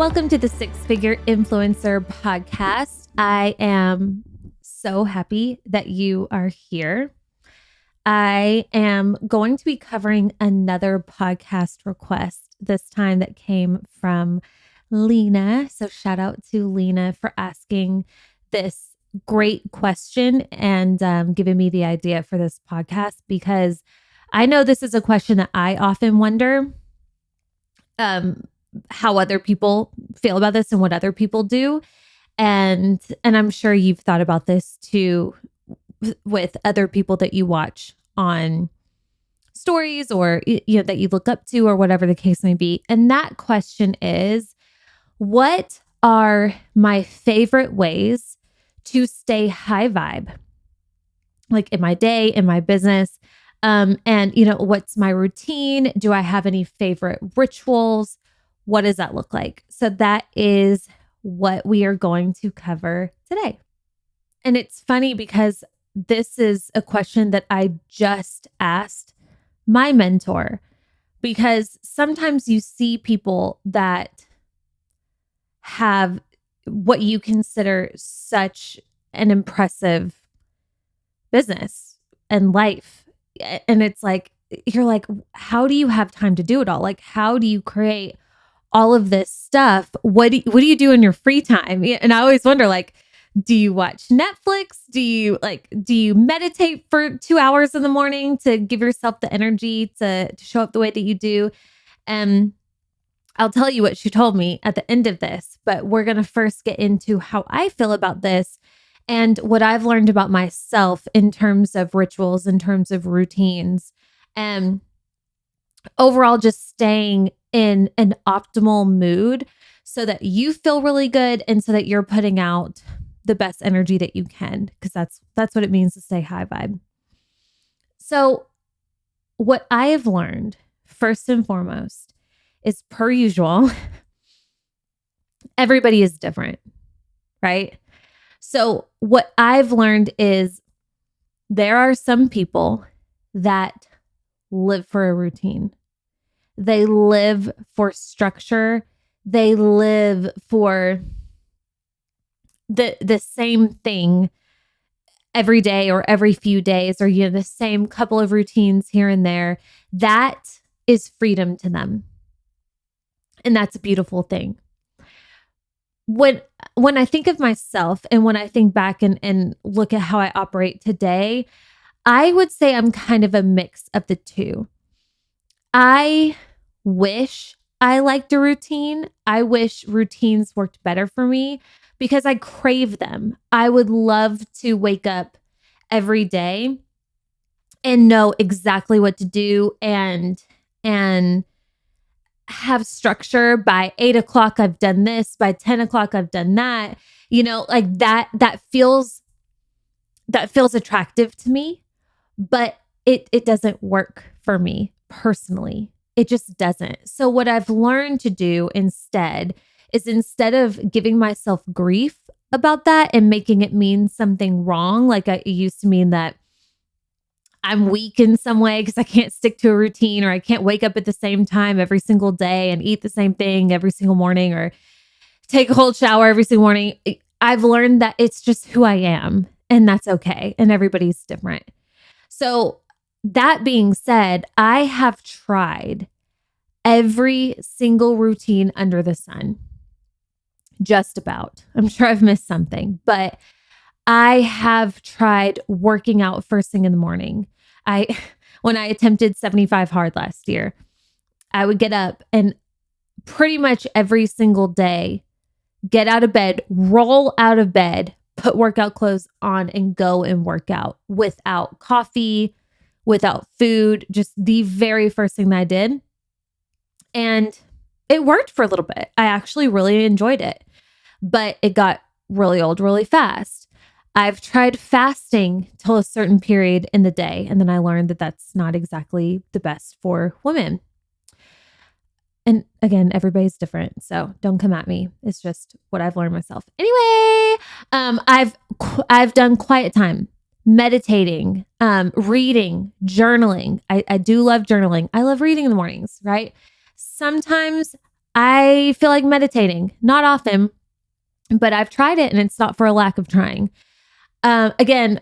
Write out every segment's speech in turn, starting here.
Welcome to the Six Figure Influencer Podcast. I am so happy that you are here. I am going to be covering another podcast request, this time that came from Lena. So shout out to Lena for asking this great question and giving me the idea for this podcast, because I know this is a question that I often wonder. How other people feel about this and what other people do. And I'm sure you've thought about this too with other people that you watch on stories or that you look up to or whatever the case may be. And that question is, what are my favorite ways to stay high vibe? Like in my day, in my business, and what's my routine? Do I have any favorite rituals? What does that look like? So that is what we are going to cover today. And it's funny because this is a question that I just asked my mentor, because sometimes you see people that have what you consider such an impressive business and life. And it's like, you're like, how do you have time to do it all? Like, how do you create all of this stuff? What do you do in your free time? And I always wonder, like, do you watch Netflix? Do you meditate for 2 hours in the morning to give yourself the energy to show up the way that you do? And I'll tell you what she told me at the end of this, but we're going to first get into how I feel about this and what I've learned about myself in terms of rituals, in terms of routines, and overall just staying in an optimal mood so that you feel really good and so that you're putting out the best energy that you can, because that's what it means to stay high vibe. So what I have learned first and foremost is, per usual, everybody is different, right? So what I've learned is there are some people that live for a routine. They live for structure. They live for the same thing every day or every few days, or the same couple of routines here and there. That is freedom to them. And that's a beautiful thing. When I think of myself and when I think back and look at how I operate today, I would say I'm kind of a mix of the two. I wish I liked a routine. I wish routines worked better for me because I crave them. I would love to wake up every day and know exactly what to do and have structure. By 8 o'clock, I've done this. By 10 o'clock, I've done that. Like that feels attractive to me, but it doesn't work for me personally. It just doesn't. So what I've learned to do instead of giving myself grief about that and making it mean something wrong, like it used to mean that I'm weak in some way because I can't stick to a routine, or I can't wake up at the same time every single day and eat the same thing every single morning, or take a cold shower every single morning. I've learned that it's just who I am, and that's okay. And everybody's different. So that being said, I have tried every single routine under the sun. Just about. I'm sure I've missed something, but I have tried working out first thing in the morning. When I attempted 75 hard last year, I would get up and pretty much every single day, get out of bed, roll out of bed, put workout clothes on and go and work out without coffee, without food, just the very first thing that I did. And it worked for a little bit. I actually really enjoyed it, but it got really old really fast. I've tried fasting till a certain period in the day, and then I learned that that's not exactly the best for women. And again, everybody's different, so don't come at me. It's just what I've learned myself. Anyway, I've done quiet time, meditating, reading, journaling. I do love journaling. I love reading in the mornings, right? Sometimes I feel like meditating. Not often, but I've tried it and it's not for a lack of trying. Again,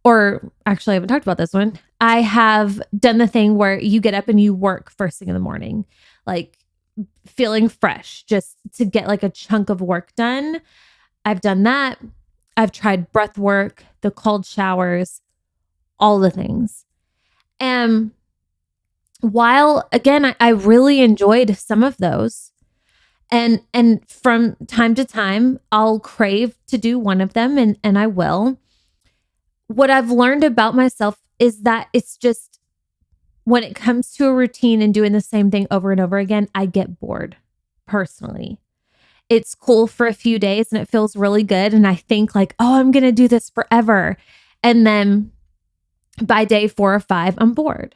or actually, I haven't talked about this one. I have done the thing where you get up and you work first thing in the morning, like feeling fresh, just to get like a chunk of work done. I've done that. I've tried breath work, the cold showers, all the things. And while again, I really enjoyed some of those. And from time to time, I'll crave to do one of them and I will. What I've learned about myself is that it's just when it comes to a routine and doing the same thing over and over again, I get bored personally. It's cool for a few days and it feels really good. And I think like, oh, I'm going to do this forever. And then by day 4 or 5, I'm bored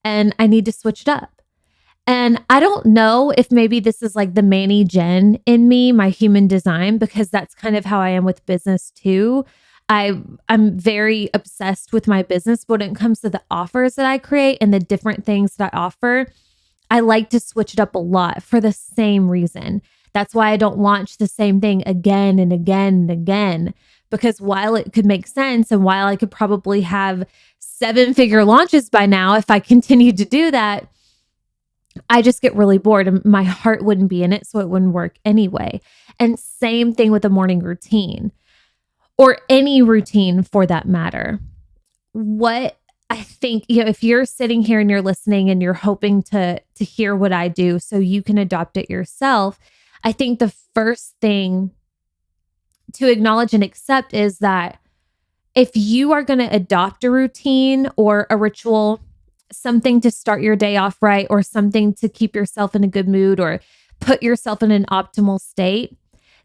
and I need to switch it up. And I don't know if maybe this is like the Manny Jen in me, my human design, because that's kind of how I am with business too. I'm very obsessed with my business, but when it comes to the offers that I create and the different things that I offer, I like to switch it up a lot for the same reason. That's why I don't launch the same thing again and again and again, because while it could make sense and while I could probably have 7-figure launches by now, if I continued to do that, I just get really bored and my heart wouldn't be in it. So it wouldn't work anyway. And same thing with a morning routine or any routine for that matter. What I think, if you're sitting here and you're listening and you're hoping to hear what I do so you can adopt it yourself, I think the first thing to acknowledge and accept is that if you are going to adopt a routine or a ritual, something to start your day off right, or something to keep yourself in a good mood or put yourself in an optimal state,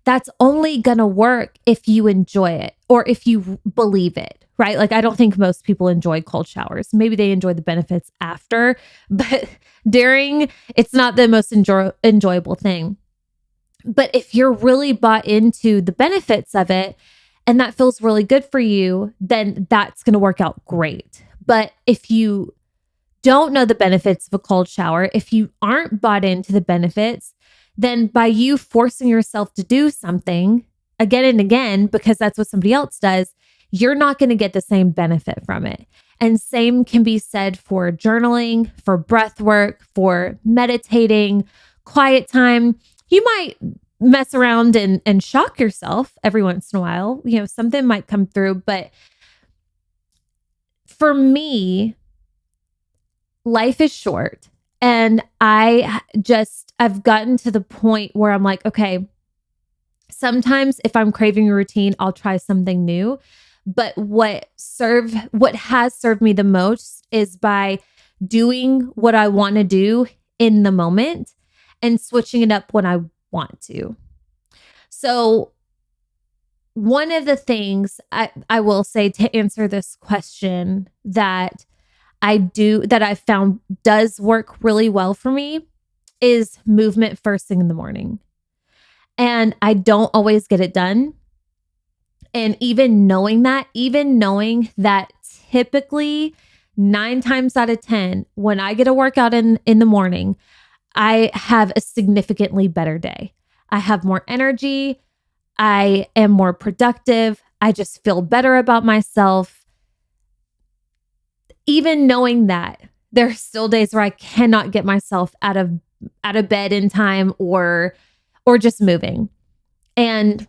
that's only going to work if you enjoy it or if you believe it, right? Like, I don't think most people enjoy cold showers. Maybe they enjoy the benefits after, but during, it's not the most enjoyable thing. But if you're really bought into the benefits of it and that feels really good for you, then that's going to work out great. But if you don't know the benefits of a cold shower, if you aren't bought into the benefits, then by you forcing yourself to do something again and again, because that's what somebody else does, you're not going to get the same benefit from it. And same can be said for journaling, for breath work, for meditating, quiet time. You might mess around and shock yourself every once in a while. Something might come through. But for me, life is short. And I've gotten to the point where I'm like, okay, sometimes if I'm craving a routine, I'll try something new. But what has served me the most is by doing what I want to do in the moment and switching it up when I want to. So one of the things I will say to answer this question that I found does work really well for me is movement first thing in the morning. And I don't always get it done. And even knowing that typically 9 times out of 10, when I get a workout in the morning, I have a significantly better day. I have more energy. I am more productive. I just feel better about myself. Even knowing that, there are still days where I cannot get myself out of bed in time or just moving. And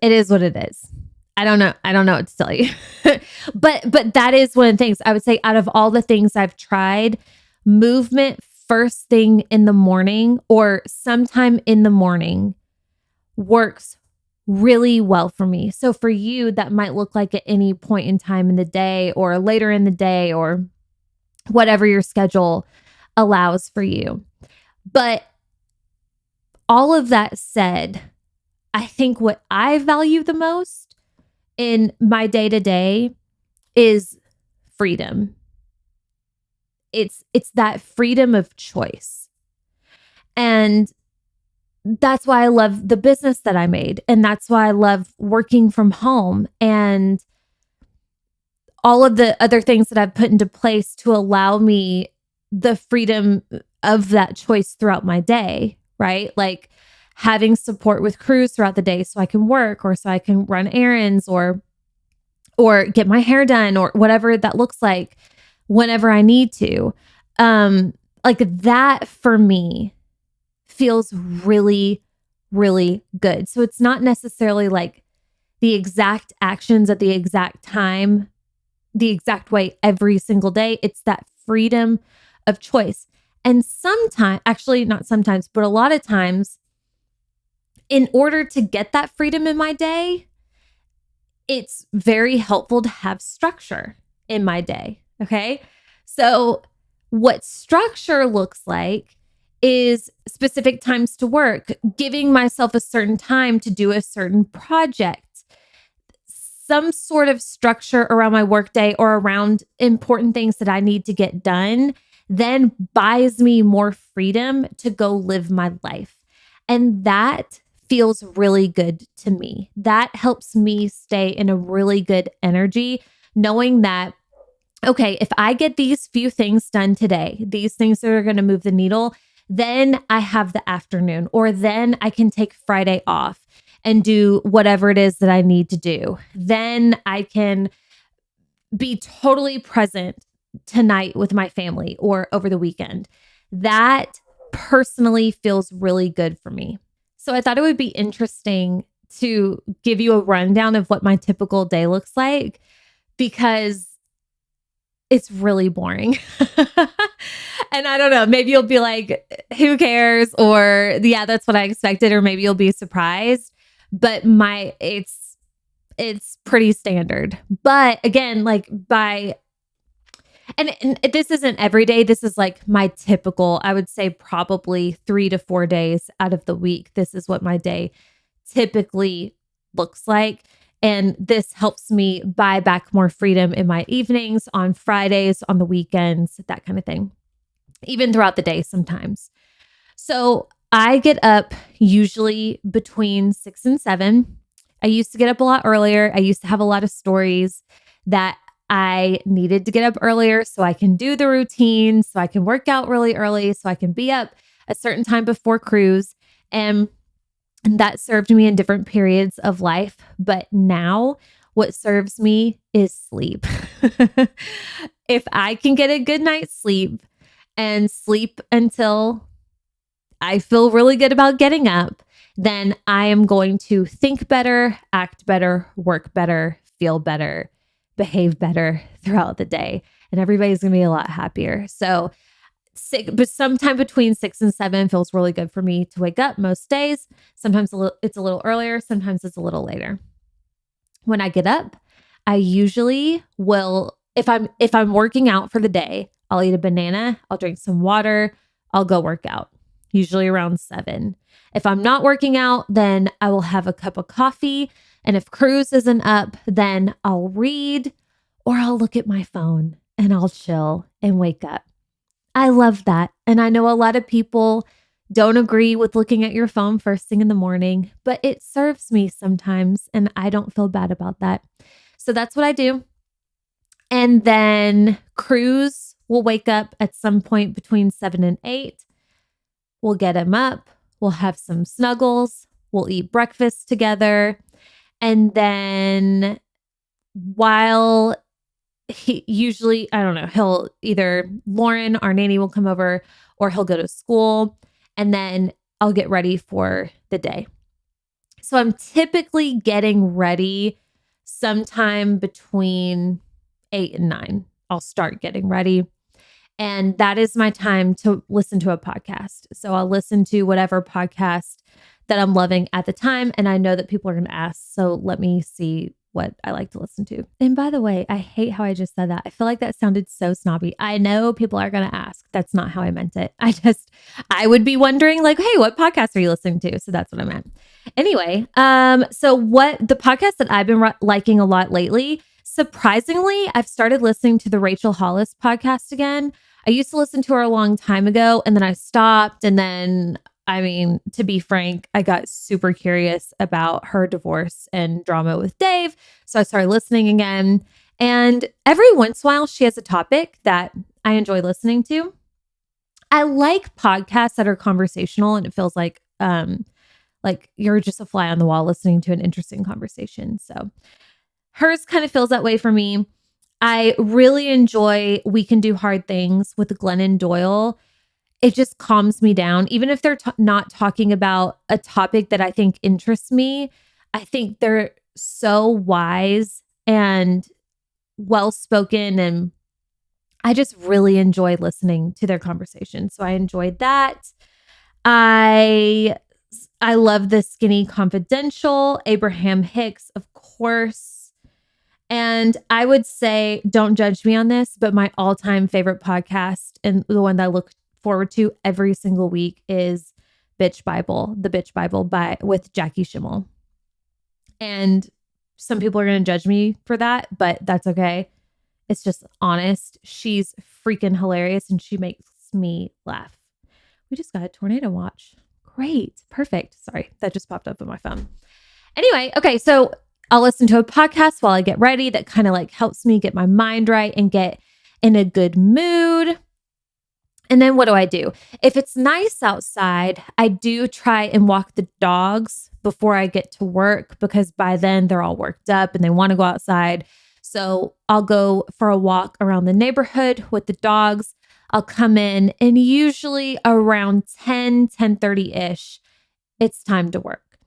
it is what it is. I don't know what to tell you. but that is one of the things I would say out of all the things I've tried, movement first thing in the morning or sometime in the morning works really well for me. So for you, that might look like at any point in time in the day or later in the day or whatever your schedule allows for you. But all of that said, I think what I value the most in my day-to-day is freedom. It's that freedom of choice. And that's why I love the business that I made. And that's why I love working from home and all of the other things that I've put into place to allow me the freedom of that choice throughout my day, right? Like having support with crews throughout the day so I can work or so I can run errands or get my hair done or whatever that looks like whenever I need to. Like that for me feels really, really good. So it's not necessarily like the exact actions at the exact time, the exact way every single day. It's that freedom of choice. And sometimes, actually, not sometimes, but a lot of times, in order to get that freedom in my day, it's very helpful to have structure in my day. Okay. So, what structure looks like is specific times to work, giving myself a certain time to do a certain project, some sort of structure around my workday or around important things that I need to get done, then buys me more freedom to go live my life. And that feels really good to me. That helps me stay in a really good energy, knowing that, okay, if I get these few things done today, these things that are going to move the needle, then I have the afternoon, or then I can take Friday off and do whatever it is that I need to do. Then I can be totally present tonight with my family or over the weekend. That personally feels really good for me. So I thought it would be interesting to give you a rundown of what my typical day looks like because it's really boring. And I don't know, maybe you'll be like, who cares? Or yeah, that's what I expected. Or maybe you'll be surprised. But it's pretty standard. But again, like and this isn't every day. This is like my typical, I would say probably 3 to 4 days out of the week. This is what my day typically looks like. And this helps me buy back more freedom in my evenings, on Fridays, on the weekends, that kind of thing, even throughout the day sometimes. So I get up usually between 6 and 7. I used to get up a lot earlier. I used to have a lot of stories that I needed to get up earlier so I can do the routine, so I can work out really early, so I can be up a certain time before cruise. And that served me in different periods of life. But now what serves me is sleep. If I can get a good night's sleep and sleep until I feel really good about getting up, then I am going to think better, act better, work better, feel better, behave better throughout the day. And everybody's going to be a lot happier. So but sometime between 6 and 7 feels really good for me to wake up most days. Sometimes it's a little earlier. Sometimes it's a little later. When I get up, I usually will, if I'm working out for the day, I'll eat a banana, I'll drink some water, I'll go work out, usually around 7. If I'm not working out, then I will have a cup of coffee. And if cruise isn't up, then I'll read or I'll look at my phone and I'll chill and wake up. I love that. And I know a lot of people don't agree with looking at your phone first thing in the morning, but it serves me sometimes and I don't feel bad about that. So that's what I do. And then Cruz will wake up at some point between 7 and 8. We'll get him up. We'll have some snuggles. We'll eat breakfast together. And then while he usually, I don't know, he'll either Lauren, our nanny, will come over or he'll go to school and then I'll get ready for the day. So I'm typically getting ready sometime between 8 and 9. I'll start getting ready. And that is my time to listen to a podcast. So I'll listen to whatever podcast that I'm loving at the time. And I know that people are going to ask. So let me see what I like to listen to. And by the way, I hate how I just said that. I feel like that sounded so snobby. I know people are going to ask. That's not how I meant it. I would be wondering like, hey, what podcast are you listening to? So that's what I meant. Anyway, so what the podcast that I've been liking a lot lately, surprisingly, I've started listening to the Rachel Hollis podcast again. I used to listen to her a long time ago and then I stopped. And then I mean, to be frank, I got super curious about her divorce and drama with Dave. So I started listening again. And every once in a while, she has a topic that I enjoy listening to. I like podcasts that are conversational, and it feels like you're just a fly on the wall listening to an interesting conversation. So hers kind of feels that way for me. I really enjoy We Can Do Hard Things with Glennon Doyle. It just calms me down. Even if they're not talking about a topic that I think interests me, I think they're so wise and well spoken. And I just really enjoy listening to their conversation. So I enjoyed that. I love the Skinny Confidential, Abraham Hicks, of course. And I would say, don't judge me on this, but my all-time favorite podcast and the one that I look forward to every single week is The Bitch Bible with Jackie Schimmel. And some people are going to judge me for that, but that's okay. It's just honest. She's freaking hilarious and she makes me laugh. We just got a tornado watch. Great. Perfect. Sorry, that just popped up on my phone. Anyway, okay, so I'll listen to a podcast while I get ready that kind of like helps me get my mind right and get in a good mood. And then what do? If it's nice outside, I do try and walk the dogs before I get to work because by then they're all worked up and they want to go outside. So I'll go for a walk around the neighborhood with the dogs. I'll come in and usually around 10:30-ish, it's time to work.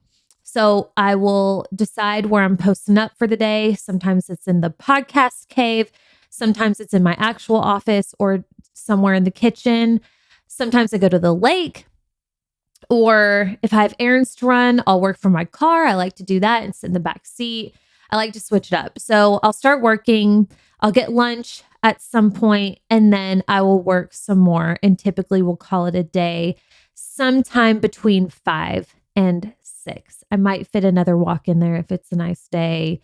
So I will decide where I'm posting up for the day. Sometimes it's in the podcast cave. Sometimes it's in my actual office or somewhere in the kitchen. Sometimes I go to the lake. Or if I have errands to run, I'll work from my car. I like to do that and sit in the back seat. I like to switch it up. So I'll start working. I'll get lunch at some point, and then I will work some more. And typically we'll call it a day sometime between 5 and 6. I might fit another walk in there if it's a nice day.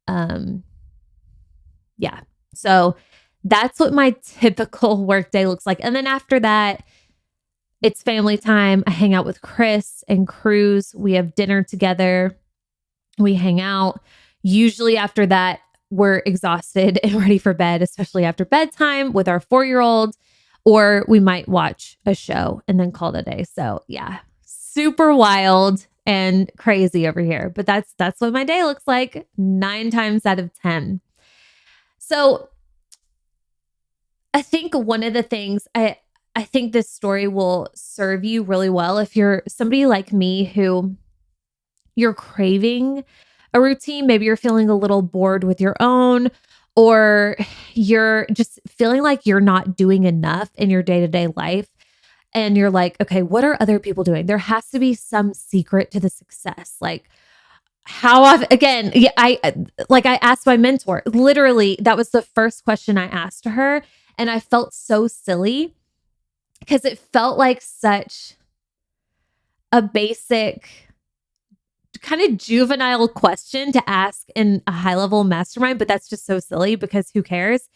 Yeah. So that's what my typical work day looks like. And then after that, it's family time. I hang out with Chris and Cruz. We have dinner together. We hang out. Usually after that, we're exhausted and ready for bed, especially after bedtime with our 4-year-old, or we might watch a show and then call it a day. So yeah, super wild and crazy over here. But that's what my day looks like 9 times out of 10. So I think one of the things I think this story will serve you really well if you're somebody like me who you're craving a routine. Maybe you're feeling a little bored with your own, or you're just feeling like you're not doing enough in your day-to-day life. And you're like, okay, what are other people doing? There has to be some secret to the success. Like how often, again, I asked my mentor, literally, that was the first question I asked to her. And I felt so silly because it felt like such a basic kind of juvenile question to ask in a high-level mastermind, but that's just so silly because who cares?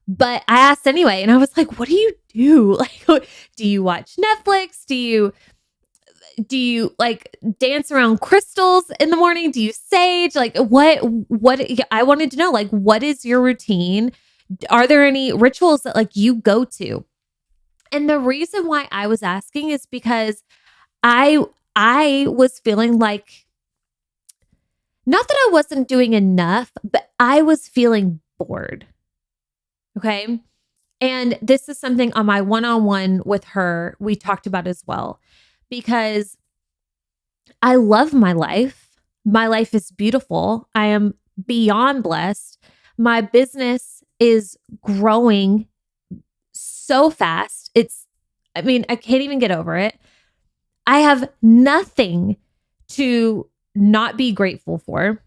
But I asked anyway, and I was like, what do you do? Like, do you watch Netflix? Do you like dance around crystals in the morning? Do you sage? Like what I wanted to know, like, what is your routine? Are there any rituals that like you go to? And the reason why I was asking is because I was feeling like, not that I wasn't doing enough, but I was feeling bored. Okay. And this is something on my one-on-one with her, we talked about as well, because I love my life. My life is beautiful. I am beyond blessed. My business is growing so fast. I can't even get over it. I have nothing to not be grateful for,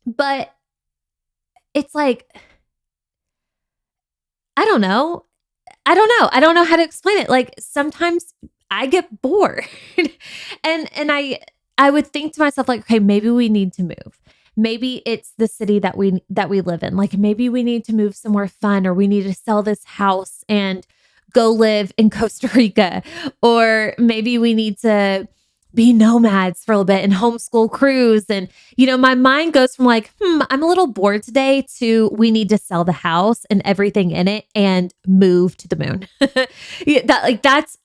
but it's like, I don't know. I don't know how to explain it. Like sometimes I get bored and I would think to myself like, okay, maybe we need to move. Maybe it's the city that we live in. Like maybe we need to move somewhere fun, or we need to sell this house and go live in Costa Rica, or maybe we need to be nomads for a little bit and homeschool cruise. And, my mind goes from like, I'm a little bored today to we need to sell the house and everything in it and move to the moon. Yeah, that's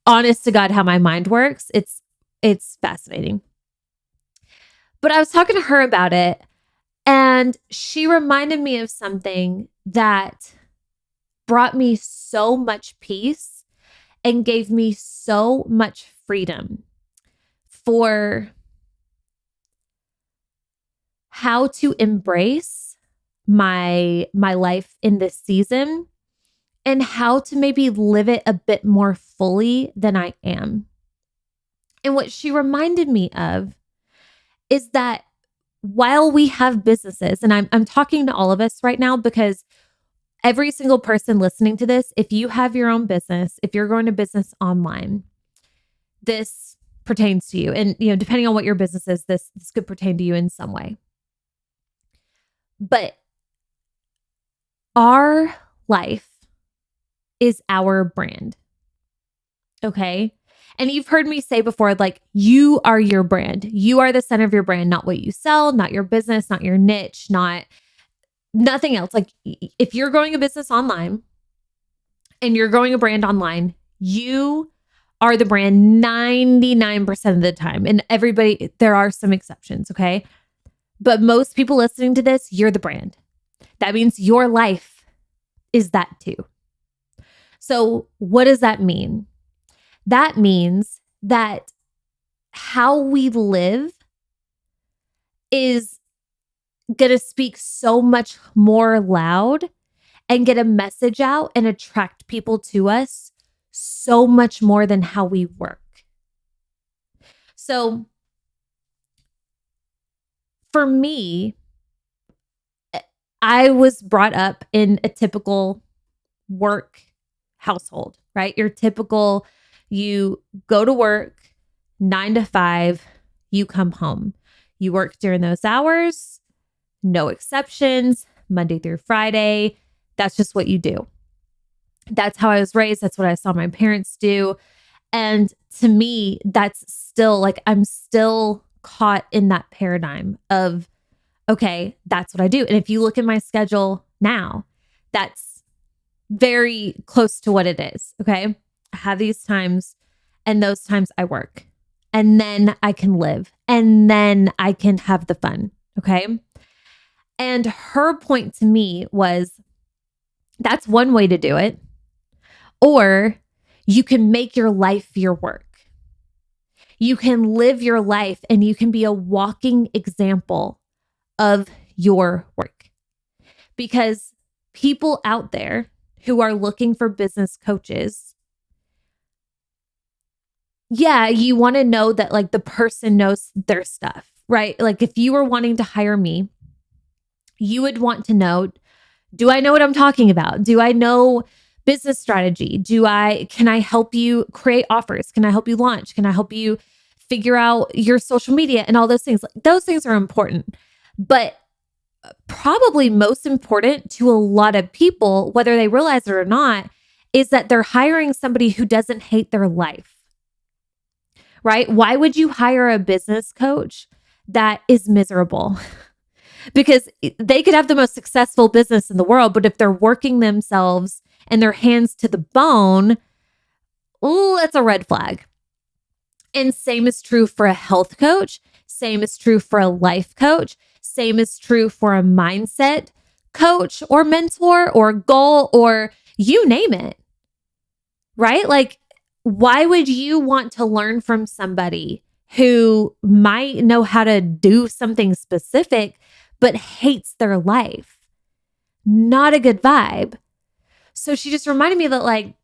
honest to God how my mind works. It's fascinating. But I was talking to her about it, and she reminded me of something that brought me so much peace and gave me so much freedom for how to embrace my life in this season and how to maybe live it a bit more fully than I am. And what she reminded me of is that while we have businesses, and I'm talking to all of us right now because every single person listening to this, if you have your own business, if you're going to business online, this pertains to you. And depending on what your business is, this could pertain to you in some way. But our life is our brand. Okay? And you've heard me say before, like, you are your brand. You are the center of your brand, not what you sell, not your business, not your niche, nothing else. Like, if you're growing a business online and you're growing a brand online, you are the brand 99% of the time. And everybody, there are some exceptions, okay? But most people listening to this, you're the brand. That means your life is that too. So what does that mean? That means that how we live is going to speak so much more loud and get a message out and attract people to us so much more than how we work. So for me, I was brought up in a typical work household, right? Your typical, you go to work 9 to 5, you come home. You work during those hours, no exceptions, Monday through Friday. That's just what you do. That's how I was raised. That's what I saw my parents do. And to me, that's still like, I'm still caught in that paradigm of, okay, that's what I do. And if you look at my schedule now, that's very close to what it is. Okay. I have these times, and those times I work, and then I can live, and then I can have the fun. Okay. And her point to me was, that's one way to do it. Or you can make your life your work. You can live your life and you can be a walking example of your work. Because people out there who are looking for business coaches, yeah, you want to know that like the person knows their stuff, right? Like if you were wanting to hire me, you would want to know, do I know what I'm talking about? Do I know business strategy? Can I help you create offers? Can I help you launch? Can I help you figure out your social media and all those things? Those things are important, but probably most important to a lot of people, whether they realize it or not, is that they're hiring somebody who doesn't hate their life, right? Why would you hire a business coach that is miserable? Because they could have the most successful business in the world, but if they're working themselves and their hands to the bone, that's a red flag. And same is true for a health coach. Same is true for a life coach. Same is true for a mindset coach or mentor or goal or you name it, right? Like, why would you want to learn from somebody who might know how to do something specific, but hates their life? Not a good vibe. So she just reminded me that, like,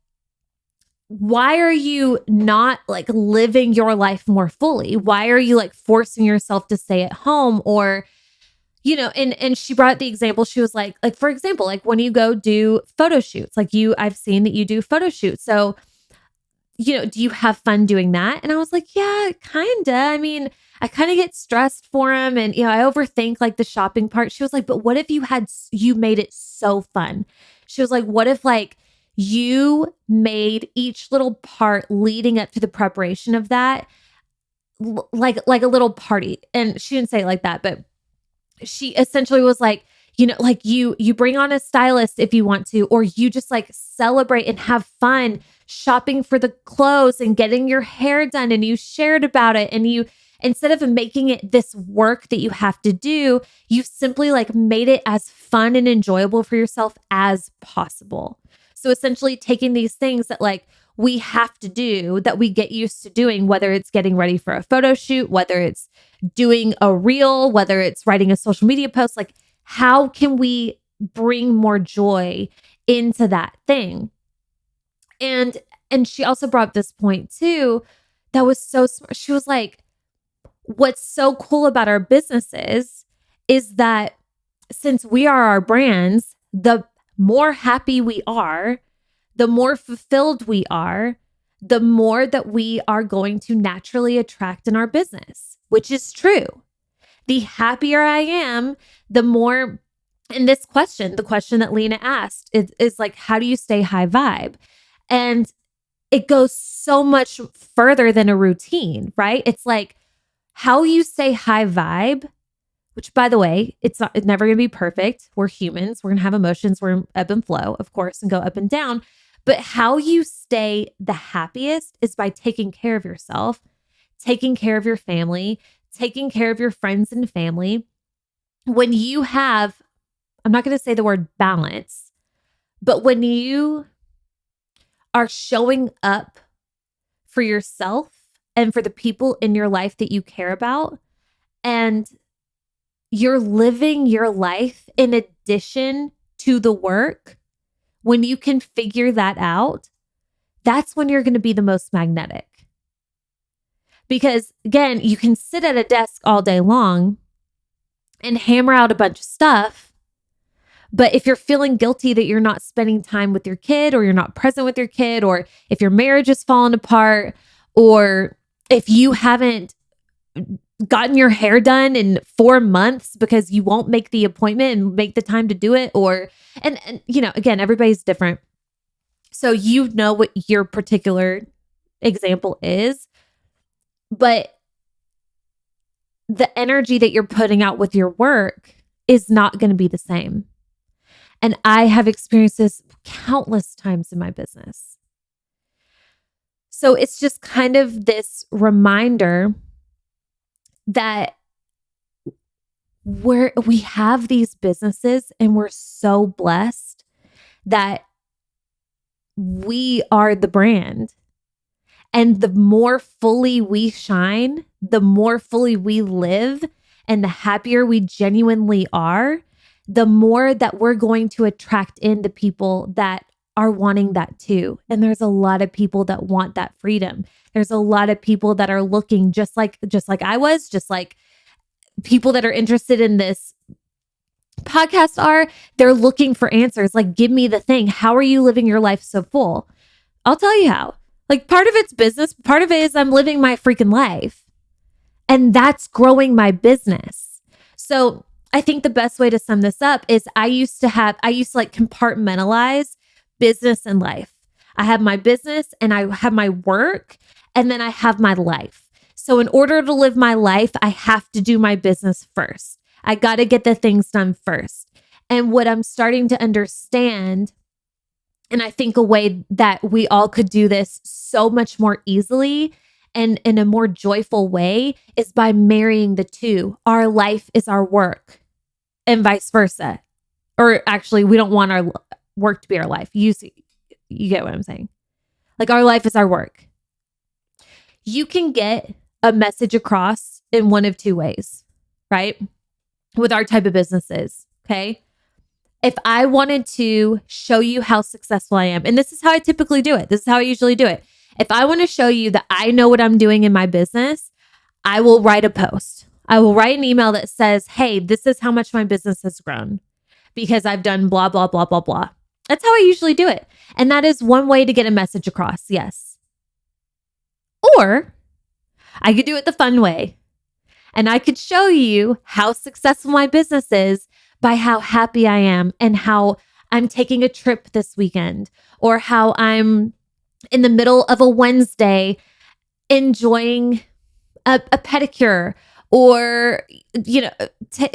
why are you not like living your life more fully? Why are you like forcing yourself to stay at home? Or, and she brought the example. She was like, for example, like when you go do photo shoots, like I've seen that you do photo shoots. So, do you have fun doing that? And I was like, yeah, kinda. I mean, I kind of get stressed for him, and I overthink like the shopping part. She was like, but what if you made it so fun? She was like, what if like you made each little part leading up to the preparation of that like a little party. And she didn't say it like that, but she essentially was like, like you bring on a stylist if you want to, or you just like celebrate and have fun shopping for the clothes and getting your hair done, and you shared about it, and you, instead of making it this work that you have to do, you simply like made it as fun and enjoyable for yourself as possible. So essentially taking these things that like we have to do, that we get used to doing, whether it's getting ready for a photo shoot, whether it's doing a reel, whether it's writing a social media post, like how can we bring more joy into that thing? And she also brought up this point too, that was so smart. She was like, what's so cool about our businesses is that since we are our brands, the more happy we are, the more fulfilled we are, the more that we are going to naturally attract in our business, which is true. The happier I am, the more, and this question, the question that Lena asked is like, how do you stay high vibe? And it goes so much further than a routine, right? It's like how you stay high vibe, which by the way, it's never going to be perfect. We're humans. We're going to have emotions. We're ebb and flow, of course, and go up and down. But how you stay the happiest is by taking care of yourself, taking care of your family, taking care of your friends and family. When you have, I'm not going to say the word balance, but when you are showing up for yourself and for the people in your life that you care about, and you're living your life in addition to the work, when you can figure that out, that's when you're going to be the most magnetic. Because again, you can sit at a desk all day long and hammer out a bunch of stuff. But if you're feeling guilty that you're not spending time with your kid, or you're not present with your kid, or if your marriage is falling apart, or if you haven't gotten your hair done in 4 months because you won't make the appointment and make the time to do it, or, and again, everybody's different. So what your particular example is, but the energy that you're putting out with your work is not going to be the same. And I have experienced this countless times in my business. So it's just kind of this reminder that we have these businesses, and we're so blessed that we are the brand. And the more fully we shine, the more fully we live, and the happier we genuinely are, the more that we're going to attract in the people that are wanting that too. And there's a lot of people that want that freedom. There's a lot of people that are looking just like I was, just like people that are interested in this podcast are. They're looking for answers. Like, give me the thing. How are you living your life so full? I'll tell you how. Like, part of it's business. Part of it is I'm living my freaking life. And that's growing my business. So I think the best way to sum this up is I used to like compartmentalize business and life. I have my business and I have my work, and then I have my life. So in order to live my life, I have to do my business first. I got to get the things done first. And what I'm starting to understand, and I think a way that we all could do this so much more easily and in a more joyful way, is by marrying the two. Our life is our work, and vice versa. Or actually, we don't want our work to be our life. You get what I'm saying? Like, our life is our work. You can get a message across in one of two ways, right? With our type of businesses, okay? If I wanted to show you how successful I am, and this is how I typically do it. This is how I usually do it. If I want to show you that I know what I'm doing in my business, I will write a post. I will write an email that says, hey, this is how much my business has grown because I've done blah, blah, blah, blah, blah. That's how I usually do it. And that is one way to get a message across. Yes. Or I could do it the fun way. And I could show you how successful my business is by how happy I am, and how I'm taking a trip this weekend, or how I'm in the middle of a Wednesday enjoying a pedicure, or,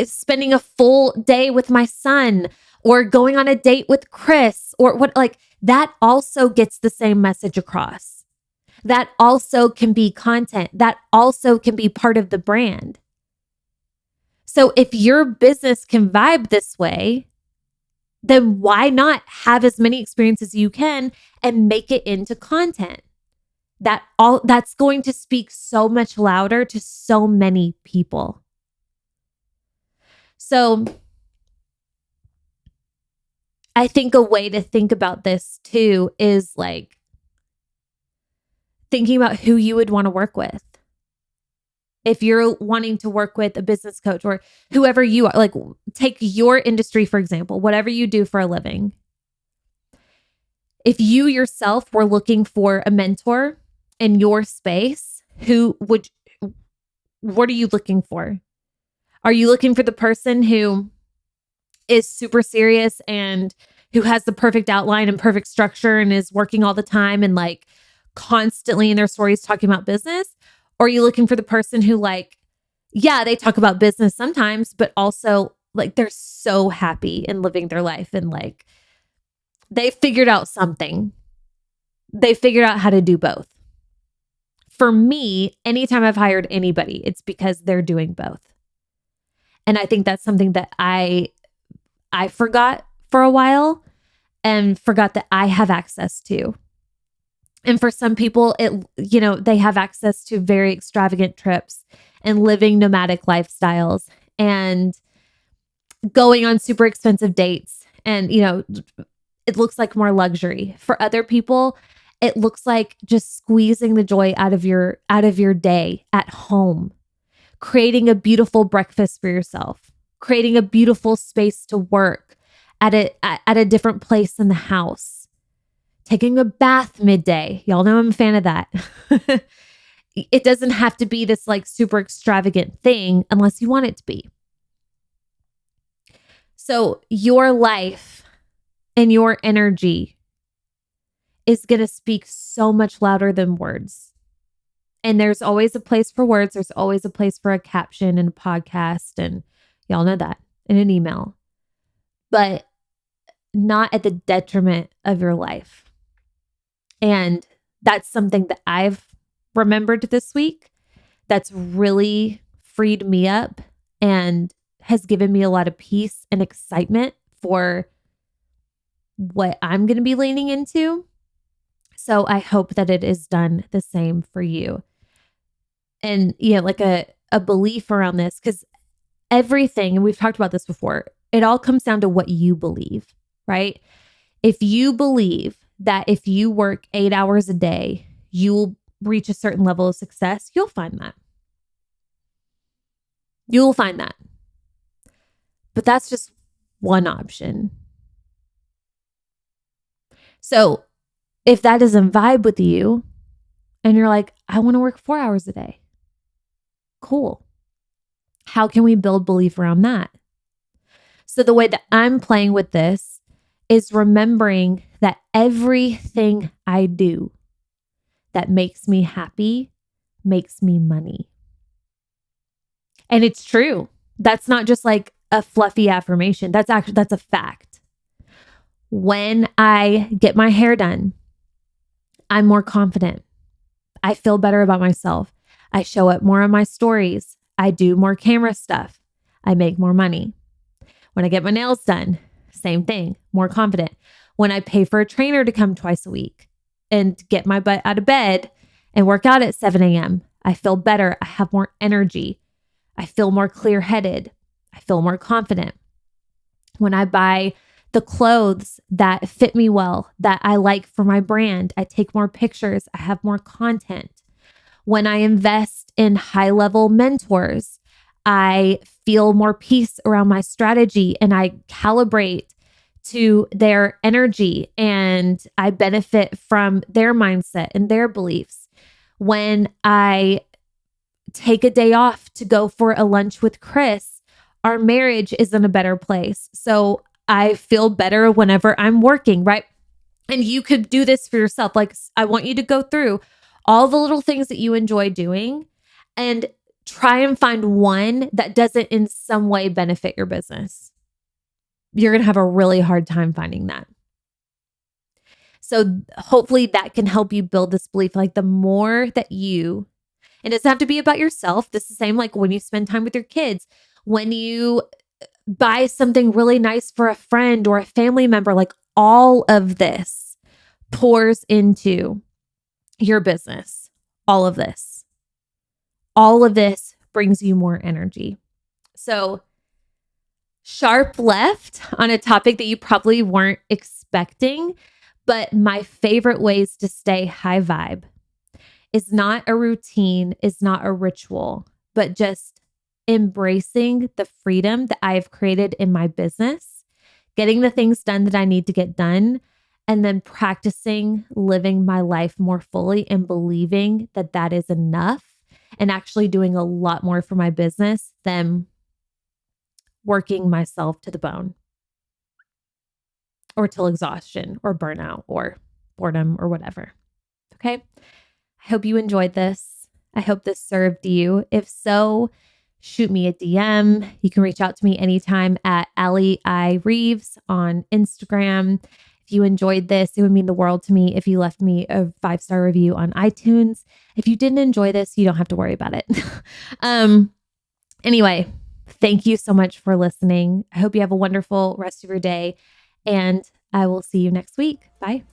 spending a full day with my son, or going on a date with Chris, or what, like that also gets the same message across. That also can be content. That also can be part of the brand. So if your business can vibe this way, then why not have as many experiences as you can and make it into content? That's going to speak so much louder to so many people. So I think a way to think about this too is like thinking about who you would want to work with. If you're wanting to work with a business coach or whoever you are, like take your industry, for example, whatever you do for a living. If you yourself were looking for a mentor in your space, what are you looking for? Are you looking for the person who is super serious and who has the perfect outline and perfect structure and is working all the time and like constantly in their stories talking about business? Or are you looking for the person who like, yeah, they talk about business sometimes, but also like they're so happy in living their life and like they figured out something. They figured out how to do both. For me, anytime I've hired anybody, it's because they're doing both. And I think that's something that I forgot for a while and forgot that I have access to. And for some people, they have access to very extravagant trips and living nomadic lifestyles and going on super expensive dates. And, it looks like more luxury. For other people, it looks like just squeezing the joy out of your day at home, creating a beautiful breakfast for yourself, creating a beautiful space to work at a different place in the house. Taking a bath midday. Y'all know I'm a fan of that. It doesn't have to be this like super extravagant thing unless you want it to be. So your life and your energy is going to speak so much louder than words. And there's always a place for words. There's always a place for a caption and a podcast. And y'all know that, in an email. But not at the detriment of your life. And that's something that I've remembered this week that's really freed me up and has given me a lot of peace and excitement for what I'm going to be leaning into. So I hope that it is done the same for you. And, like a belief around this, because everything, and we've talked about this before, it all comes down to what you believe, right? If you believe that if you work 8 hours a day, you will reach a certain level of success, you'll find that. You'll find that. But that's just one option. So if that doesn't vibe with you and you're like, I want to work 4 hours a day, cool. How can we build belief around that? So the way that I'm playing with this is remembering that everything I do that makes me happy makes me money. And it's true. That's not just like a fluffy affirmation. That's a fact. When I get my hair done, I'm more confident. I feel better about myself. I show up more on my stories. I do more camera stuff. I make more money. When I get my nails done, same thing, more confident. When I pay for a trainer to come twice a week and get my butt out of bed and work out at 7 a.m., I feel better. I have more energy. I feel more clear-headed. I feel more confident. When I buy the clothes that fit me well, that I like for my brand, I take more pictures. I have more content. When I invest in high-level mentors, I feel more peace around my strategy and I calibrate to their energy and I benefit from their mindset and their beliefs. When I take a day off to go for a lunch with Chris, our marriage is in a better place. So I feel better whenever I'm working, right? And you could do this for yourself. Like, I want you to go through all the little things that you enjoy doing and try and find one that doesn't in some way benefit your business. You're going to have a really hard time finding that. So hopefully that can help you build this belief. Like the more that it doesn't have to be about yourself. This is the same like when you spend time with your kids, when you buy something really nice for a friend or a family member, like all of this pours into your business. All of this brings you more energy. So sharp left on a topic that you probably weren't expecting, but my favorite ways to stay high vibe is not a routine, is not a ritual, but just embracing the freedom that I have created in my business, getting the things done that I need to get done, and then practicing living my life more fully and believing that that is enough and actually doing a lot more for my business than working myself to the bone or till exhaustion or burnout or boredom or whatever. Okay. I hope you enjoyed this. I hope this served you. If so, shoot me a DM. You can reach out to me anytime at Allie I. Reeves on Instagram. If you enjoyed this, it would mean the world to me if you left me a 5-star review on iTunes. If you didn't enjoy this, you don't have to worry about it. Anyway, thank you so much for listening. I hope you have a wonderful rest of your day, and I will see you next week. Bye.